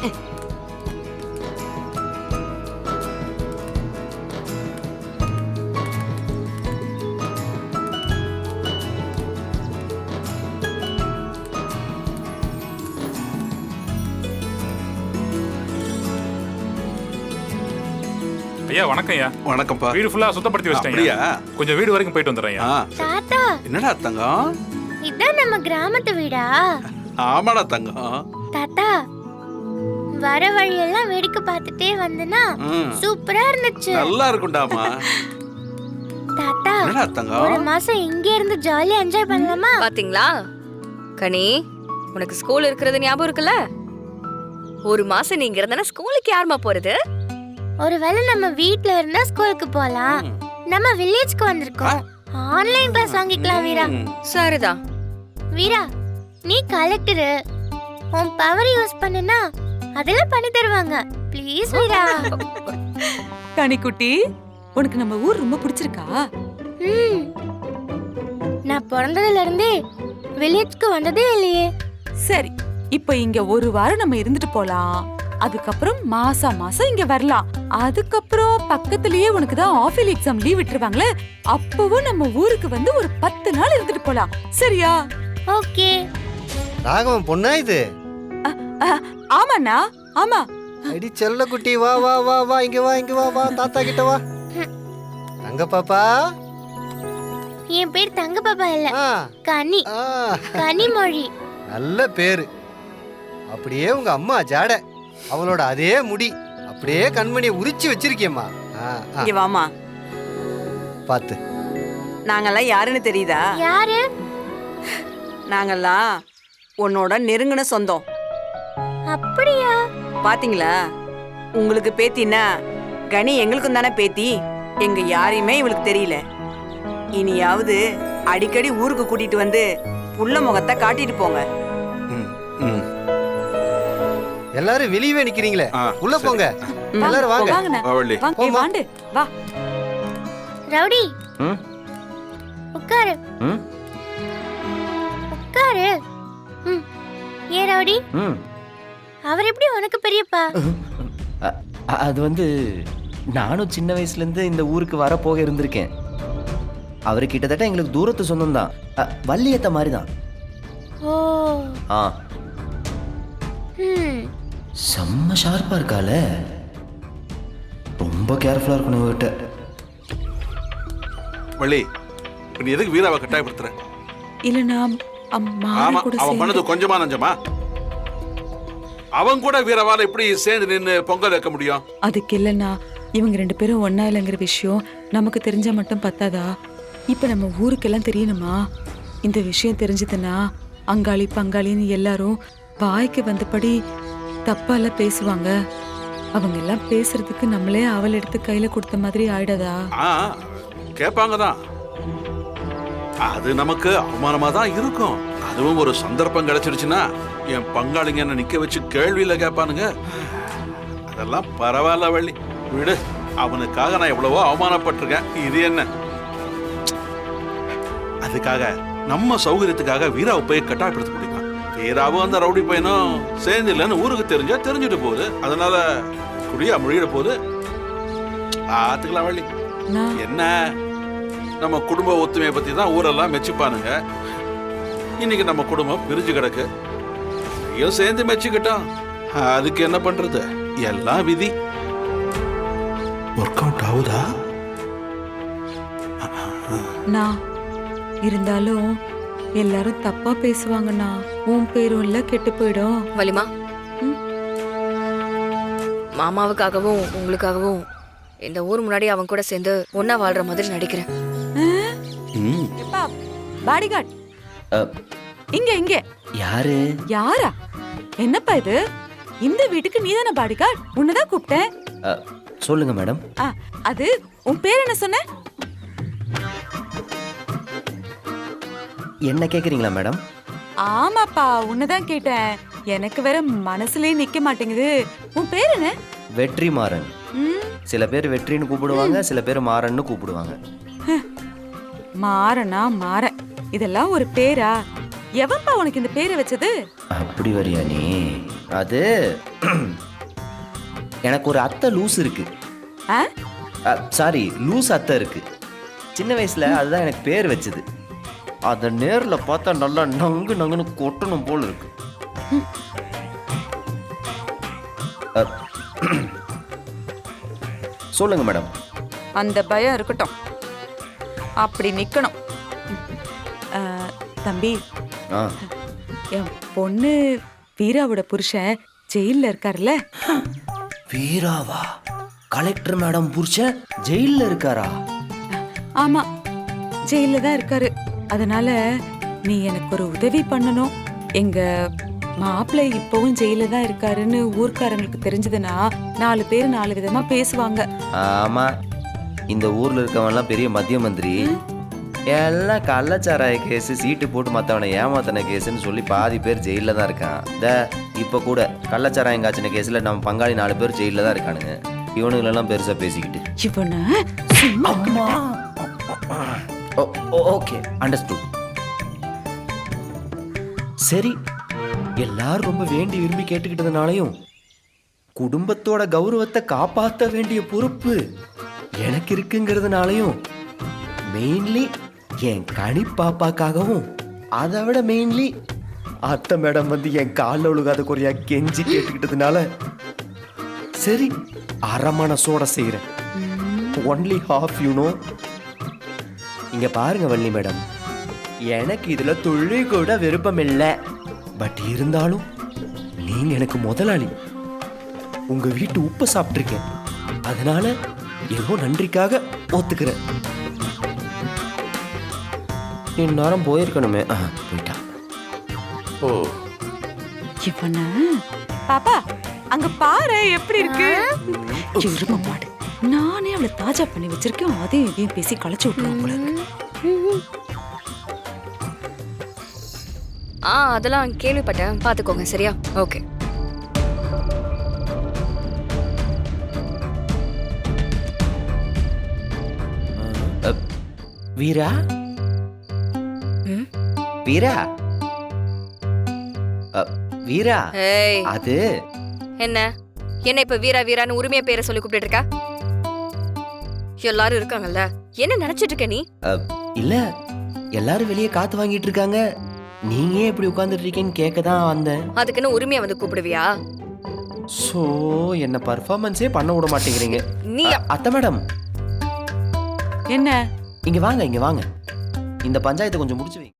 ஐயா வணக்கம் ஐயா. வணக்கம்ப்பா. வீடு ஃபுல்லா சுத்தப்படுத்தி வச்சிட்டேன். கொஞ்சம் வீடு வரைக்கும் போயிட்டு வந்துடுறேன். தாத்தா என்னடா தங்கம்? இதான் நம்ம கிராமத்து வீடா? ஆமாடா தங்கம். தாத்தா வர வழியெல்லாம் வேடிக்கை பார்த்துட்டே வந்தனா சூப்பரா இருந்துச்சு. நல்லா இருக்கும்டாமா. தாத்தா என்னடா தங்கம்? ஒரு மாசம் இங்க இருந்து ஜாலியா என்ஜாய் பண்ணலாமா? பாத்தீங்களா கனி, உனக்கு ஸ்கூல் இருக்கிறது ஞாபகம் இருக்குல்ல? ஒரு மாசம் நீங்க இருந்தா ஸ்கூலுக்கு யாருமா போறது? ஒருவேளை நம்ம வீட்ல இருந்தா ஸ்கூலுக்கு போலாம். நம்ம வில்லேஜ்க்கு வந்திருக்கோம். ஆன்லைன் கிளாஸ் வாங்கிக்கலாம் வீரா. சரிதான். வீரா, நீ கலெக்டர். உன் பவர் யூஸ் பண்ணுனா அதெல்லாம் பண்ணி தருவாங்க. ப்ளீஸ் வீரா. கனிக்குட்டி, உனக்கு நம்ம ஊர் ரொம்ப பிடிச்சிருக்கா? நான் பிறந்ததுல இருந்தே வில்லேஜ்க்கு வந்ததே இல்லையே. சரி, இப்போ இங்க ஒரு வாரம் நம்ம இருந்துட்டு போலாம். அதுக்கப்புறம் மாசம் இங்க வரலாம். அதுக்கப்புறம் பக்கத்துலயே உனக்கு தான் ஆஃபீல் எக்ஸாம் லீவ் விட்டுருவாங்களே, அப்பவும் நம்ம ஊருக்கு வந்து ஒரு 10 நாள் இருந்துட்டு போலாம். சரியா? ஓகே. ராகவன் பொண்ணா இது? ஆமாண்ணா, ஆமா. அடி செல்ல குட்டி, வா வா வா வா, இங்க வா இங்க வா வா, தாத்தா கிட்ட வா. தங்க பாப்பா. என் பேர் தங்க பாப்பா இல்ல, கனி. ஆ, கனிமொழி. நல்ல பேரு. அப்படியே உங்க அம்மா ஜாட, அவளோட அதே முடி, அப்படியே கண்மணியை உரிச்சு வச்சிருக்கியம்மா. இங்க வாமா. பாத்து. நாங்கெல்லாம் யாருன்னு தெரியுதா? யாரு? நாங்கெல்லாம் உன்னோட நெருங்கின சொந்தம். அப்படியா? பாத்தீங்களா, உங்களுக்கு பேத்தின்னா கனி எங்களுக்கும் தானே பேத்தி. எங்க யாரையுமே இவளுக்கு தெரியல. இனியாவது அடிக்கடி ஊருக்கு கூட்டிட்டு வந்து புள்ள முகத்தை காட்டிட்டு போங்க. எல்லாரும் வெளியவே நிக்கிறீங்களே, உள்ள போங்க. எல்லாரும் வாங்க. வாண்டு வா. ரவுடி, உட்காரு. உட்காரு. ஏ ரவுடி, அவர் எப்படி உனக்கு பெரியப்பா? அது வந்து நானும் சின்ன வயசுல இருந்து இந்த ஊருக்கு வர போக இருந்திருக்கேன். அவரு கிட்டத்தட்ட எங்களுக்கு தூரத்து சொந்தம் தான், வள்ளியத்த மாதிரி தான். ஓ. செம்ம ஷார்ப்பா இருக்கால, ரொம்ப கேர்ஃபுல்லா இருக்கணும் இவர்கிட்ட. வள்ளி, நீ எதுக்கு வீராவை கட்டாயப்படுத்துற? இல்லனா அவன் பண்ணது கொஞ்சமா நஞ்சமா? அவன் கூட வீரவால எப்படி சேர்ந்து நின்று பொங்கல் வைக்க முடியும்? அதுக்கு இல்லனா, இவங்க 2 பேரும் ஒன்னா இல்லைங்கிற விஷயம் நமக்கு தெரிஞ்சா மட்டும் பத்தாதா? இப்ப நம்ம ஊருக்கெல்லாம் தெரியணுமா? இந்த விஷயம் தெரிஞ்சதுன்னா அங்காளி பங்காளின்னு எல்லாரும் வாய்க்கு வந்தபடி தப்பால பேசுவாங்க. அவங்க எல்லாம் பேசுறதுக்கு நம்மளே அவள் எடுத்து கையில கொடுத்த மாதிரி ஆயிடாதா? கேட்பாங்கதான். அது நமக்கு அவமானமா தான் இருக்கும். அதுவும் ஒரு சந்தர்ப்பம் கிடைச்சிருச்சுன்னா என் பங்காளிங்க என்ன நிக்க வச்சு கேள்வியில கேட்பானுங்க. அதெல்லாம் பரவாயில்ல வள்ளி, விடு. அவனுக்காக நான் எவ்வளவோ அவமானப்பட்டிருக்கேன். இது என்ன? அதுக்காக நம்ம சௌகரியத்துக்காக வீராவை போய் கட்டாயப்படுத்த முடியுமா? வீராவும் அந்த ரவுடி பையனும் சேர்ந்து இல்லைன்னு ஊருக்கு தெரிஞ்சா தெரிஞ்சுட்டு போகுது. அதனால குடியா முழிட போகுது. ஆத்துக்கலாம் வள்ளி. என்ன, நம்ம குடும்ப ஒத்துமையை பத்தி தான் ஊரெல்லாம் மெச்சுப்பானுங்க. இன்னைக்கு நம்ம குடும்பம் பிரிஞ்சு கிடக்கு. ஐயோ, சேர்ந்து மெச்சுக்கிட்டோம். அதுக்கு என்ன பண்றது? எல்லாம் விதி. ஒர்க் அவுட் ஆகுதா? இருந்தாலும் எல்லாரும் தப்பா பேசுவாங்கண்ணா. உன் பேரும் இல்ல கெட்டு போயிடும். வலிமா, மாமாவுக்காகவும் உங்களுக்காகவும் இந்த ஊர் முன்னாடி அவன் கூட சேர்ந்து ஒன்னா வாழ்ற மாதிரி நடிக்கிறேன். பாடிகார்ட் இங்க இங்க. யாரு? யாரா? என்னப்பா இது? இந்த வீட்டுக்கு நீதானே பாடிகார்ட்? உன்னதான் கூப்பிட்டேன். சொல்லுங்க மேடம். அது உன் பேர் என்ன சொன்ன? என்ன கேக்குறீங்களா மேடம்? ஆமாப்பா, உன்னதான் கேட்டேன். எனக்கு வேற மனசுலயே நிக்க மாட்டேங்குது. உன் பேர் என்ன? வெற்றிமாறன். சில பேர் வெற்றின்னு கூப்பிடுவாங்க, சில பேர் மாறன்னு கூப்பிடுவாங்க. மாறனா மாறன், இதெல்லாம் ஒரு பேரா? எவன்பா உனக்கு இந்த பேரை வச்சது? அப்படி வரியா நீ? அது எனக்கு ஒரு அத்தை லூஸ் இருக்கு. ஆ? சாரி, லூஸ் அத்தை இருக்கு. சின்ன வயசுல அதுதான் எனக்கு பேர் வச்சது. அதை நேர்ல பார்த்தா நல்லா நங்கு நங்குன்னு கொட்டணும் போல இருக்கு. சொல்லுங்க மேடம். அந்த பயம் இருக்கட்டும், அப்படி நிக்கணும். தம்பி, ஆ, என் பொண்ணு வீராவோட புருஷன் ஜெயில்ல இருக்காருல்ல? வீராவா? கலெக்டர் மேடம் புருஷன் ஜெயில்ல இருக்காரா? ஆமா, ஜெயில்ல தான் இருக்காரு. அதனால நீ எனக்கு ஒரு உதவி பண்ணணும். எங்க மாப்பிள்ளை இப்பவும் ஜெயில தான் இருக்காருன்னு ஊர்க்காரங்களுக்கு தெரிஞ்சதுன்னா 4 பேர் 4 விதமா பேசுவாங்க. ஆமா, இந்த ஊர்ல இருக்கவன்லாம் பெரிய மத்திய மந்திரி. எல்லாம் கள்ளச்சாராய கேஸ், சீட்டு போட்டு மத்தவனை ஏமாத்தின கேஸ்ன்னு சொல்லி பாதி பேர் ஜெயில தான் இருக்கான். இப்ப கூட கள்ளச்சாராயம் காய்ச்சின கேஸ்ல நம்ம பங்காளி 4 பேர் ஜெயில தான் இருக்கானுங்க. இவனுங்களெல்லாம் பெருசா பேசிக்கிட்டு இவனை அம்மா. Okay, understood. சரி, எல்லாரும் ரொம்ப வேண்டி விரும்பி கேட்டுக்கிட்டதுனாலையும் குடும்பத்தோட கௌரவத்தை காப்பாற்ற வேண்டிய பொறுப்பு எனக்கு இருக்குங்கிறதுனாலையும் மெயின்லி என் கனி பாப்பாக்காகவும், அதை விட மெயின்லி அத்தை மேடம் வந்து என் காலில் ஒழுகாத குறையா கெஞ்சி கேட்டுக்கிட்டதுனால சரி, அரை மனசோட செய்கிறேன். Only half, you know. இங்க பாருங்க வள்ளி மேடம், எனக்கு இதுல துளி கூட விருப்பம் இல்லை. பட் இருந்தாலும் நீங்க எனக்கு முதலாளி. உங்க வீட்டு உப்பு சாப்பிட்டிருக்கேன், அதனால ஏதோ நன்றிக்காக ஒத்துக்கிறேன். இந்நேரம் போயிருக்கணுமே. போயிட்டா. ஓ, இவனை பாப்பா அங்க பாரு எப்படி இருக்கு. எருமை மாடு. நானே அவளை தாஜா பண்ணி வச்சிருக்கேன். அதையும் இதையும் பேசி களைச்சு விட்டுருவோம் போல இருக்கு. அதெல்லாம் கேள்விப்பட்டேன், பாத்துக்கோங்க. சரியா? ஓகே. வீரா, ம்? வீரா, வீரா, ஏய், அது என்ன என்ன இப்ப வீரா வீரான்னு உரிமையா பேரை சொல்லி கூப்பிட்டு இருக்க? எல்லாரும் இருக்காங்கல்ல, என்ன நினைச்சிட்டு இருக்க நீ? இல்ல, எல்லாரும் வெளியே காத்து வாங்கிட்டு இருக்காங்க. நீங்க ஏன் இப்படி உட்கார்ந்துட்டு இருக்கீங்கன்னு கேட்க தான் வந்தேன். அதுக்குன்னு உரிமையா வந்து கூப்பிடுவியா? சோ என்ன பர்ஃபார்மன்ஸே பண்ண விட மாட்டேங்கிறீங்க. நீ அத்தை மேடம், என்ன? இங்க வாங்க, இங்க வாங்க. இந்த பஞ்சாயத்தை கொஞ்சம் முடிச்சு வைங்க.